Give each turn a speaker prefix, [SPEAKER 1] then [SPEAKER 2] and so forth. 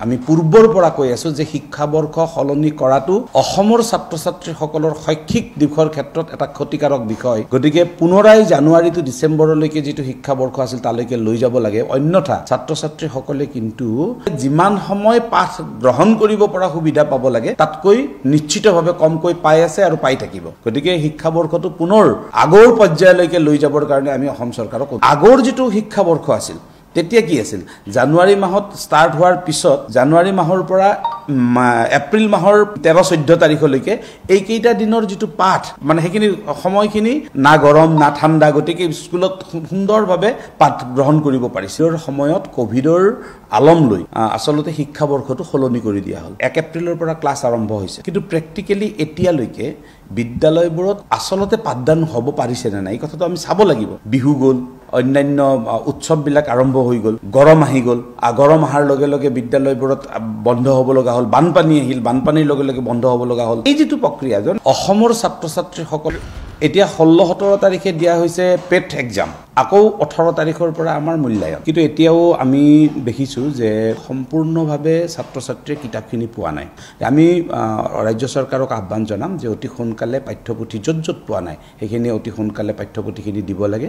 [SPEAKER 1] আমি পূৰ্বৰ পৰা কৈ আছো যে শিক্ষাবৰ্ষ সলনি কৰাটো অসমৰ ছাত্ৰ ছাত্ৰীসকলৰ শৈক্ষিক দিশৰ ক্ষেত্ৰত এটা ক্ষতিকাৰক বিষয় গতিকে পুনৰাই জানুৱাৰী টু ডিসেম্বৰলৈকে যেটো শিক্ষাবৰ্ষ আছিল তালৈকে লৈ যাব লাগে অন্যথা ছাত্ৰ ছাত্ৰীসকলে কিন্তু যিমান সময় পাঠ গ্ৰহণ কৰিব পৰা সুবিধা পাব লাগে তাতকৈ নিশ্চিতভাৱে কমকৈ পাই আছে আৰু পাই থাকিব গতিকে শিক্ষাবৰ্ষটো পুনৰ আগৰ পৰ্যায়লৈকে লৈ যাবৰ কাৰণে আমি অসম চৰকাৰক আগৰ যেটো শিক্ষাবৰ্ষ আছিল তেতিয়া কি আছিল জানুৱাৰী মাহত স্টাৰ্ট হোৱাৰ পিছত জানুৱাৰী মাহৰ পৰা এপ্ৰিল মাহৰ 13-14 তাৰিখলৈকে এই কেইটা দিনৰ যেটো পাঠ মানে হেখিনি সময়খিনি না গৰম না ঠাণ্ডা গতিকে স্কুলত সুন্দৰভাৱে পাঠ গ্ৰহণ কৰিব পাৰিছিল সময়ত কোভিডৰ আলম লৈ আসলতে শিক্ষাবৰ্ষটো সলনি কৰি দিয়া হল 1 এপ্ৰিলৰ পৰা ক্লাছ আৰম্ভ হৈছে কিন্তু প্ৰেক্টিক্যালি এতিয়ালৈকে বিদ্যালয়বোৰত আসলতে পাঠদান হ'ব পাৰিছে না নাই এই কথাটো আমি চাব লাগিব বিহু গল অন্যান্য উৎসৱবিলাক আৰম্ভ হৈ গল গৰম আহি গল গৰম আহাৰ লগে লগে বিদ্যালয়বোৰত বন্ধ হ'ব লগা হল বানপানী আহিল বানপানীৰ লগে লগে বন্ধ হ'ব লগা হল এই যেটো প্ৰক্ৰিয়া অসমৰ ছাত্ৰ ছাত্ৰীসকল এতিয়া 16-17 তাৰিখে দিয়া হৈছে পেট এক্সাম আকৌ 18 তাৰিখৰ পৰা আমাৰ মূল্যায়ন কিন্তু এতিয়াও আমি দেখিছো যে সম্পূৰ্ণভাৱে ছাত্ৰ ছাত্ৰীৰ কিতাপখিনি পোৱা নাই আমি ৰাজ্য চৰকাৰক আহ্বান জনাম যে অতি সোনকালে পাঠ্যপুথি যত পোৱা নাই সেইখিনি অতি সোনকালে পাঠ্যপুথিখিনি দিব লাগে